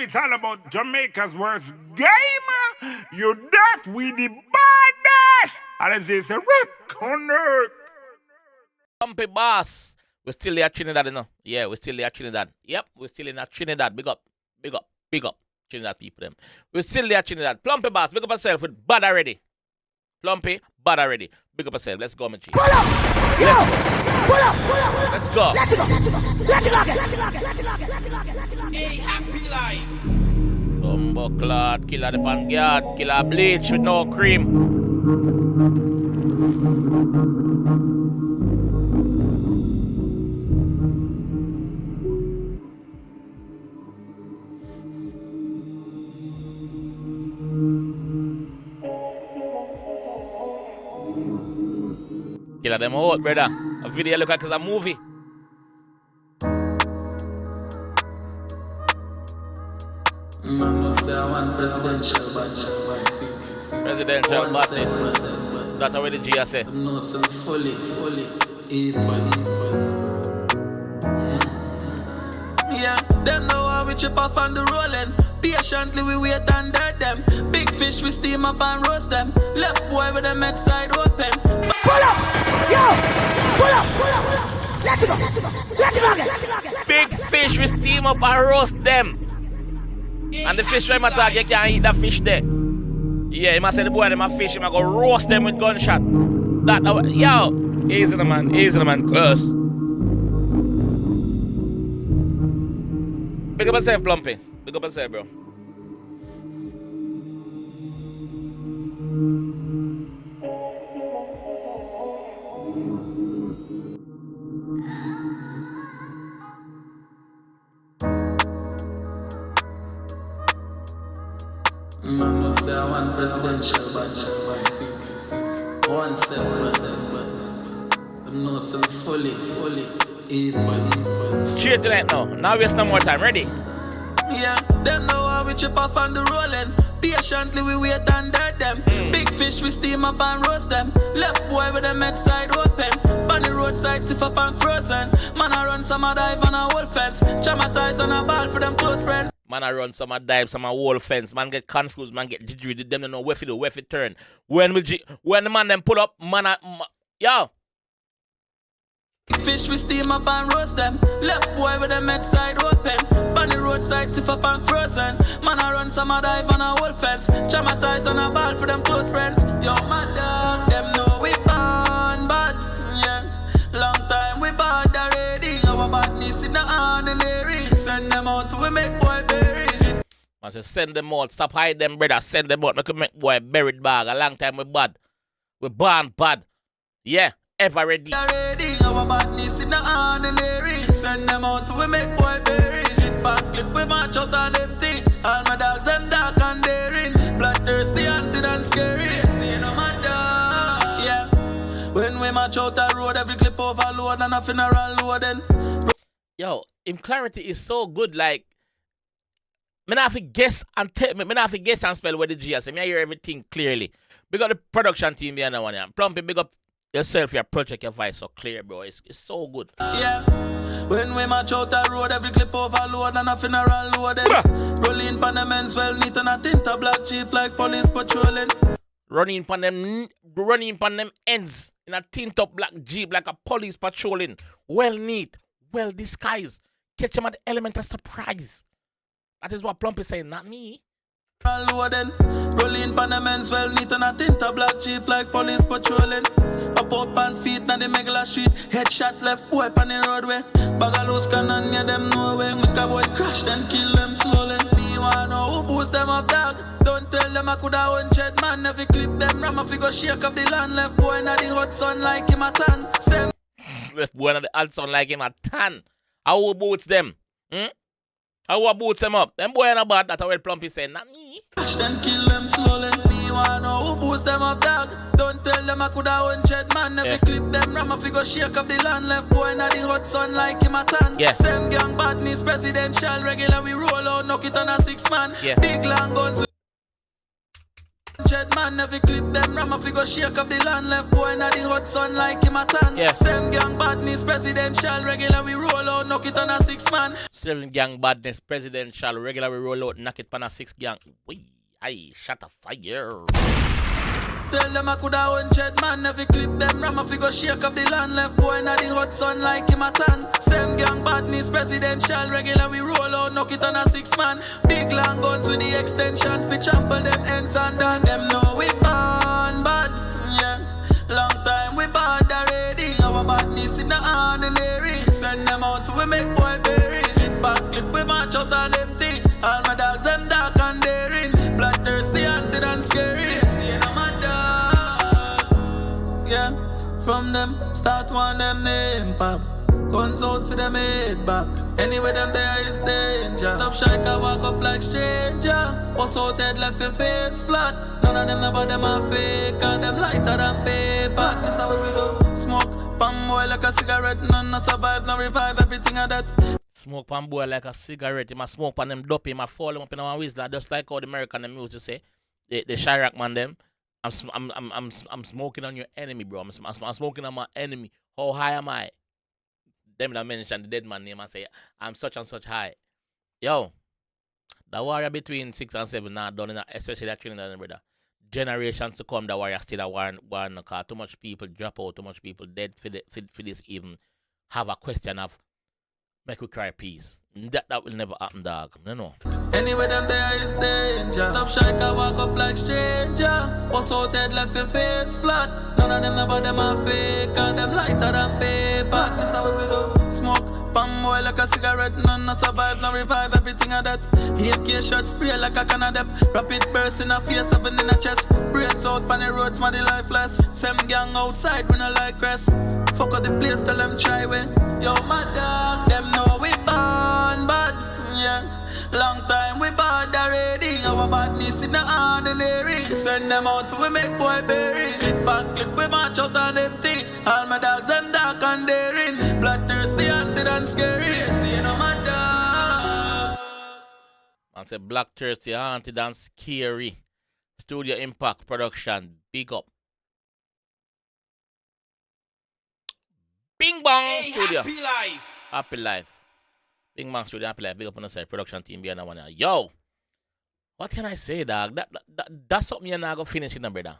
it's all about Jamaica's worst game. You deaf, we the baddest. And as they say, connect. Plumpy boss. We're still there at Trinidad, you know. Yeah, we're still there at Trinidad. Yep, we're still in that Trinidad. Big up, big up, big up. Trinidad people, them. We're still there at Trinidad. Plumpy boss, big up yourself with bad already. Plumpy, bad already. Big up yourself. Let's go, my chief. Pull up! Yo! Pull up! Let's go. Let's go! Let's go! Hey, happy life! Bumbo clot, killer the pan killer bleach with no cream. Killer them out, brother. A video look like it's a movie. Presidential badness. That's already G I say. No, so fully evil. Yeah, them know how we chip off on the rolling. Patiently we wait under them. Big fish we steam up and roast them. Left boy with them head side open. Pull up! Yo! Pull up! Let's go! Let's go! Big fish we steam up and roast them. And the fish right my tag, you can't eat that fish there. Yeah, he must say the boy them a fish, he must go roast them with gunshot. Yo! Easy the man, curse. Big up yourself, Plumpy. Big up yourself, bro. Man, no say I want presidential badness. One cell process. Them know so fully evil. Straight to that now. Now waste no more time. Ready? Yeah, them know how we chip off on the rolling. Patiently we wait under them. Big fish we steam up and roast them. Left boy with them head side open. Bunny roadside stiff up and frozen. Man I run some a dive on a whole fence. Traumatized on a ball for them close friends. Man I run some a dive, some a wall fence. Man get confused, man get jittery. Them don't know where to do, where to turn. When the man them pull up, yo. Fish we steam up and roast them. Left boy with them head side open. Bunny roadside stiff up and frozen. Man I run some a dive on a whole fence. Traumatized on a ball for them close friends. Yo madam, them know we born bad. Yeah, long time we bad already. Our badness in the ordinary. Send them out we make boy buried. I say send them out. Stop hide them, brother. Send them out. Make boy buried bag. A long time we bad. We born bad. Yeah. Ever ready. Our badness in the ordinary. Send them out we make boy buried. It back clip we march out on empty. All my dogs them dark and daring. Bloodthirsty, hunted and scary. See no matter. Yeah. When we march out the road, every clip overload and a funeral loading. Yo, him clarity is so good. Like, me not have to guess and spell where the G is. I hear everything clearly. Big up the production team behind that one. Yeah. Plumpy, big up yourself, your project, your voice so clear, bro. It's so good. Yeah. When we march out the road, every clip overload and a funeral loading. Rolling pan them ends well neat and a tint a black jeep like police patrolling. Running pan them ends in a tint up black jeep like a police patrolling. Well neat, well disguised. Catch them at the element of surprise. That is what Plumpy is saying, not me. Loading, rolling pan them ends well neat and a tint a black jeep like police patrolling. Up and feet na the megala street. Headshot left boy pan the roadway. Bag a loose cannon near them no way. Make a boy crash then kill them slowly. Me wanna know who boost them up dog. Don't tell them I coulda 100 man. Never clip them ram if you go shake up the land. Left boy na the hot sun like him a tan. Same. Left boy na the hot sun like him a tan. How who boots them? How who boots them up? Them boy na bad. That's what Plumpy saying. Not me. Crash then kill them slowly. Me wanna know who boost them up dog. Don't tell them I coulda 100 man. Never clip them ram if you go shake up the land. Left boy na the hot sun like him a tan. Same gang badness presidential regular we roll out knock it on a 6 man. Big long guns. Jet man never clip them ram if you go shake up the land left boy in the hot sun like him a tan. Yeah. Same gang badness presidential regular we roll out knock it on a 6 man. Same gang badness presidential regular we roll out knock it on a 6 gang. Wee, aye, shut a fire. Tell them I coulda own jet man never clip them ram if you go shake up the land left boy in the hot sun like him a tan. Same gang badness presidential regular we roll out knock it on a 6 man. Big long guns with the extensions we trample them ends and down. Them know we born bad, yeah. Long time we bad already. Our badness in the ordinary. Send them out we make boy bury. Hit back clip we march out on empty. All my dogs them dark and daring. Bloodthirsty, hunted and scary. See no my dog. Yeah, from them start one them name pop. Guns out for them head back. Anyway them there is danger. Top striker walk up like stranger. Bust out head left your face flat. None of them never them are fake. And them lighter than paper. This how we do. Smoke palm boy like a cigarette. None no survive, no revive. Everything of that. Smoke pan boy like a cigarette. He must smoke pan them dopey. He must fall him up in our whistle. Just like how the American them used to say. The Chirac man them. I'm smoking on your enemy, bro. I'm smoking on my enemy. How high am I? Them that mention the dead man name and say I'm such and such high. Yo, the warrior between 6 and 7 now done, especially that Trinidad, brother. Generations to come, the warrior still a war no car. Too much people drop out, too much people dead for this even have a question of make we cry peace. That will never happen, dog. No. Anyway, them there is danger. Top striker walk up like stranger. Bust out head left your face flat. None of them never them are fake. And them lighter than paper. This how we do. Smoke palm boy like a cigarette. None no survive, no revive. Everything of that. AK shot spray like a canadep. Rapid burst in a face, 7 in a chest. Brains out on the roads, money lifeless. Same gang outside, we no like rest. Fuck up the place, tell them try way. Yo, my dog, them know we born bad, yeah. Long time we bad already. Our badness in the ordinary. Send them out we make boy bury. Clip and clip we march out on empty. All my dogs them dark and daring. Bloodthirsty, hunted and scary. See no my dogs. Man say black thirsty, haunted and scary. Studio Impact Production, big up. Bing Bong Hey, Studio. happy life. Happy Life. Bing Bang Studio, Happy Life. Big up on the side. Production team behind that one. Yo, what can I say, dog? That's something you're not going to finish in, brother.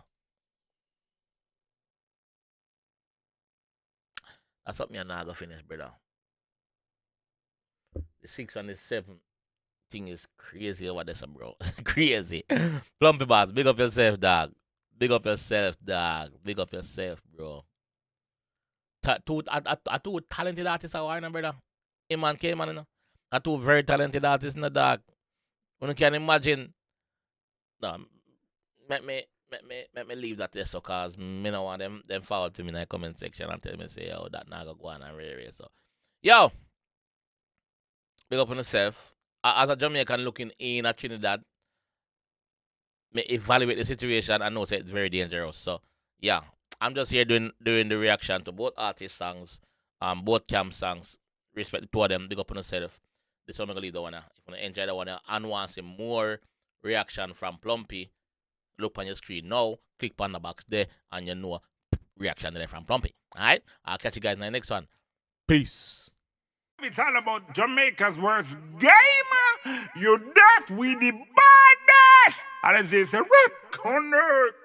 That's something you're not going to finish, brother. The 6 and the 7 thing is crazy over this, bro. Crazy. Plumpy Boss, big up yourself, dog. Big up yourself, dog. Big up yourself, bro. Two talented artists are one, brother. Man came man, you know. Two very talented artists in the dog. You can imagine. No, let me leave that there, so cause me no want them follow to me in the comment section and tell me say yo that naga go on and rare. So yo, big up on yourself. As a Jamaican looking in at Trinidad, me evaluate the situation and know say it's very dangerous. So yeah, I'm just here doing the reaction to both artist songs, both camp songs. Respect the two of them, big up on yourself. This one I'm gonna leave the one. If you wanna enjoy the one and want some more reaction from Plumpy, look on your screen now, click on the box there, and you know reaction there from Plumpy. Alright? I'll catch you guys in the next one. Peace. It's all about Jamaica's worst game. You deaf with the baddest. And it's a rip connect.